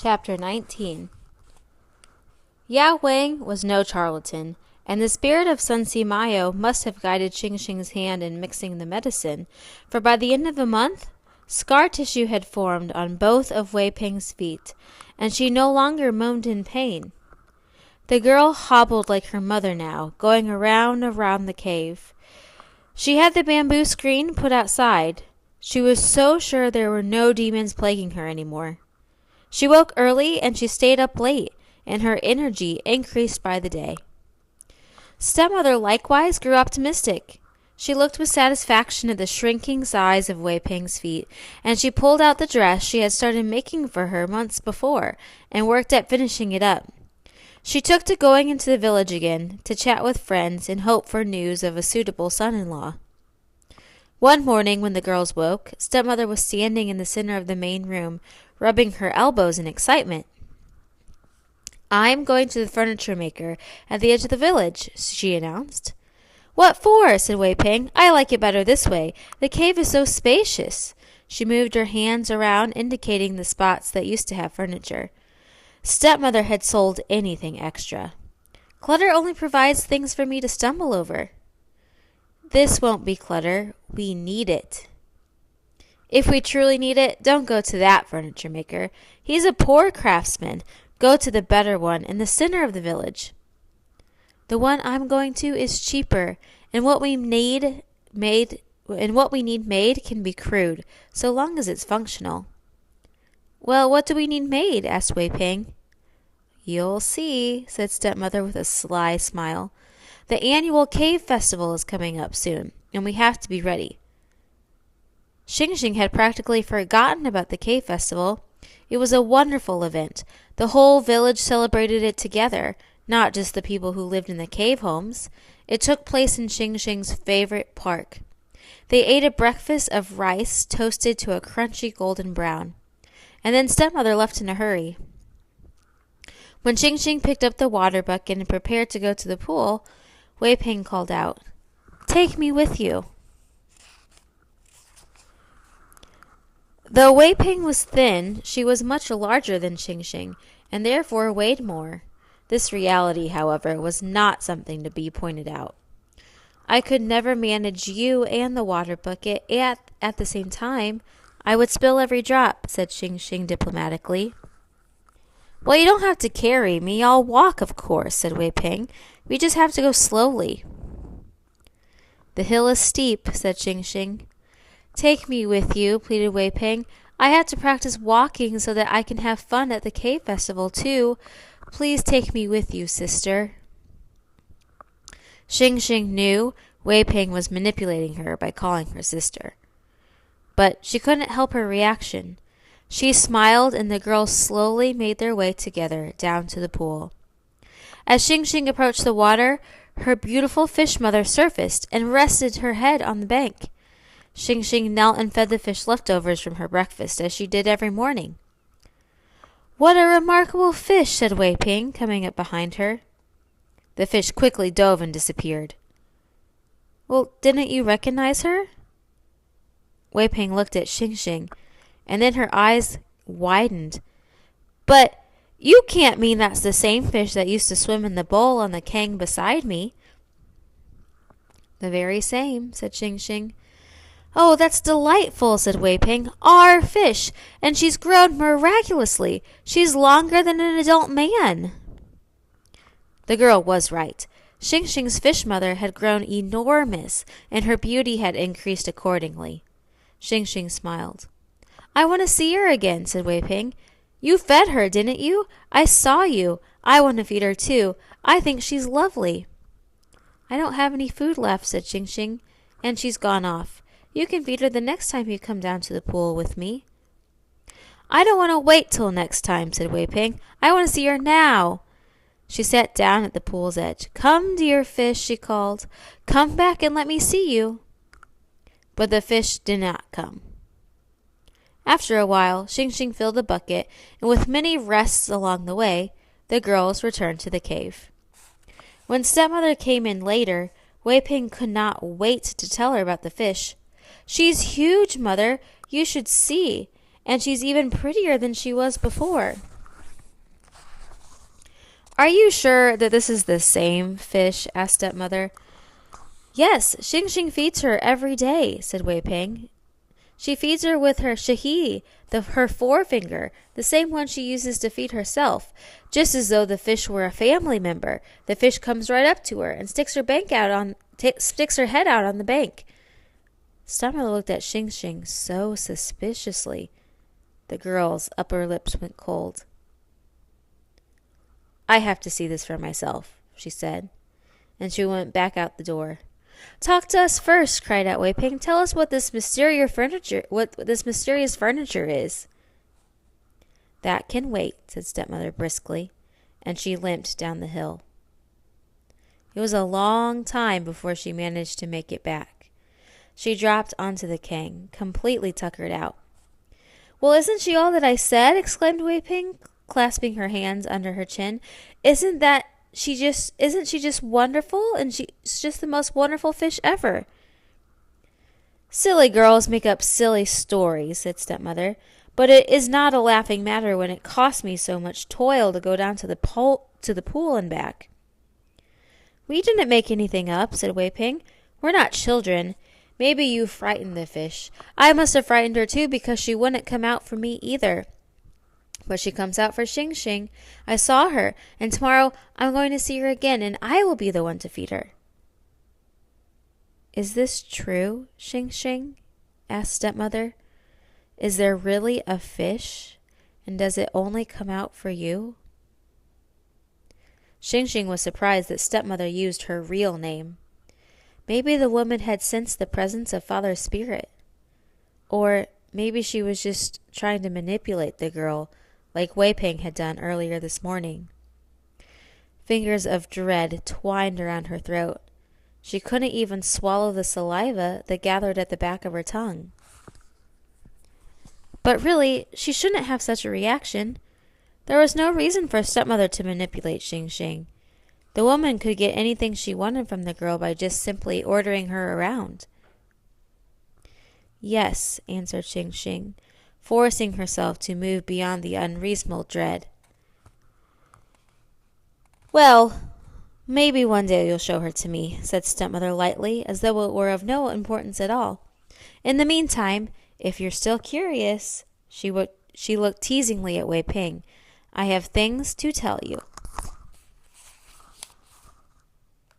Chapter 19. Yao Wang was no charlatan, and the spirit of Sun Si Mayo must have guided Xing Xing's hand in mixing the medicine, for by the end of the month, scar tissue had formed on both of Wei Peng's feet, and she no longer moaned in pain. The girl hobbled like her mother now, going around and around the cave. She had the bamboo screen put outside. She was so sure there were no demons plaguing her anymore. She woke early and she stayed up late, and her energy increased by the day. Stepmother likewise grew optimistic. She looked with satisfaction at the shrinking size of Wei Peng's feet, and she pulled out the dress she had started making for her months before, and worked at finishing it up. She took to going into the village again, to chat with friends and hope for news of a suitable son-in-law. One morning when the girls woke, Stepmother was standing in the center of the main room, rubbing her elbows in excitement. "I'm going to the furniture maker at the edge of the village," she announced. "What for?" said Wei Peng. "I like it better this way. The cave is so spacious." She moved her hands around, indicating the spots that used to have furniture. Stepmother had sold anything extra. "Clutter only provides things for me to stumble over." "This won't be clutter. We need it." "If we truly need it, don't go to that furniture maker. He's a poor craftsman. Go to the better one in the center of the village." "The one I'm going to is cheaper, and what we need made can be crude, so long as it's functional." "Well, what do we need made?" asked Wei Peng. "You'll see," said Stepmother with a sly smile. "The annual cave festival is coming up soon, and we have to be ready." Xing Xing had practically forgotten about the cave festival. It was a wonderful event. The whole village celebrated it together, not just the people who lived in the cave homes. It took place in Xing Xing's favorite park. They ate a breakfast of rice toasted to a crunchy golden brown. And then Stepmother left in a hurry. When Xing Xing picked up the water bucket and prepared to go to the pool, Wei Peng called out, "Take me with you." Though Wei Peng was thin, she was much larger than Xing Xing, and therefore weighed more. This reality, however, was not something to be pointed out. "I could never manage you and the water bucket at the same time. I would spill every drop," said Xing Xing diplomatically. "Well, you don't have to carry me. I'll walk, of course," said Wei Peng. "We just have to go slowly." "The hill is steep," said Xing Xing. "Take me with you," pleaded Wei Peng. "I have to practice walking so that I can have fun at the cave festival, too. Please take me with you, sister." Xing Xing knew Wei Peng was manipulating her by calling her sister. But she couldn't help her reaction. She smiled, and the girls slowly made their way together down to the pool. As Xing Xing approached the water, her beautiful fish mother surfaced and rested her head on the bank. Xing Xing knelt and fed the fish leftovers from her breakfast, as she did every morning. "What a remarkable fish," said Wei Peng, coming up behind her. The fish quickly dove and disappeared. "Well, didn't you recognize her?" Wei Peng looked at Xing Xing, and then her eyes widened. "But you can't mean that's the same fish that used to swim in the bowl on the kang beside me." "The very same," said Xing Xing. "Oh, that's delightful," said Wei Peng. "Our fish! And she's grown miraculously. She's longer than an adult man." The girl was right. Xing Xing's fish mother had grown enormous, and her beauty had increased accordingly. Xing Xing smiled. "I want to see her again," said Wei Peng. "You fed her, didn't you? I saw you. I want to feed her too. I think she's lovely." "I don't have any food left," said Xing Xing, "and she's gone off. You can feed her the next time you come down to the pool with me." "I don't want to wait till next time," said Wei Peng. "I want to see her now." She sat down at the pool's edge. "Come, dear fish," she called. "Come back and let me see you." But the fish did not come. After a while, Xing Xing filled the bucket, and with many rests along the way, the girls returned to the cave. When Stepmother came in later, Wei Peng could not wait to tell her about the fish. "She's huge, Mother. You should see. And she's even prettier than she was before." Are you sure that this is the same fish? Asked stepmother. Yes, Xing Xing feeds her every day, said Wei Ping. She feeds her with her shahi, her forefinger, the same one she uses to feed herself, just as though the fish were a family member. The fish comes right up to her and sticks her head out on the bank. Stepmother looked at Xing Xing so suspiciously. The girl's upper lips went cold. I have to see this for myself, she said, and she went back out the door. Talk to us first, cried out Wei Ping. Tell us what this mysterious furniture is. That can wait, said stepmother briskly, and she limped down the hill. It was a long time before she managed to make it back. She dropped onto the kang, completely tuckered out. Well, isn't she all that I said? Exclaimed Wei Ping, clasping her hands under her chin. Isn't she just wonderful? And she's just the most wonderful fish ever. Silly girls make up silly stories, said stepmother, but it is not a laughing matter when it costs me so much toil to go down to the pool and back. We didn't make anything up, said Wei Ping. We're not children. Maybe you frightened the fish. I must have frightened her too, because she wouldn't come out for me either. But she comes out for Xing Xing. I saw her, and tomorrow I'm going to see her again, and I will be the one to feed her. Is this true, Xing Xing? Asked stepmother. Is there really a fish, and does it only come out for you? Xing Xing was surprised that stepmother used her real name. Maybe the woman had sensed the presence of Father Spirit. Or maybe she was just trying to manipulate the girl, like Wei Ping had done earlier this morning. Fingers of dread twined around her throat. She couldn't even swallow the saliva that gathered at the back of her tongue. But really, she shouldn't have such a reaction. There was no reason for stepmother to manipulate Xing Xing. The woman could get anything she wanted from the girl by just simply ordering her around. Yes, answered Xing Xing, forcing herself to move beyond the unreasonable dread. Well, maybe one day you'll show her to me, said stepmother lightly, as though it were of no importance at all. In the meantime, if you're still curious, she looked teasingly at Wei Ping, I have things to tell you.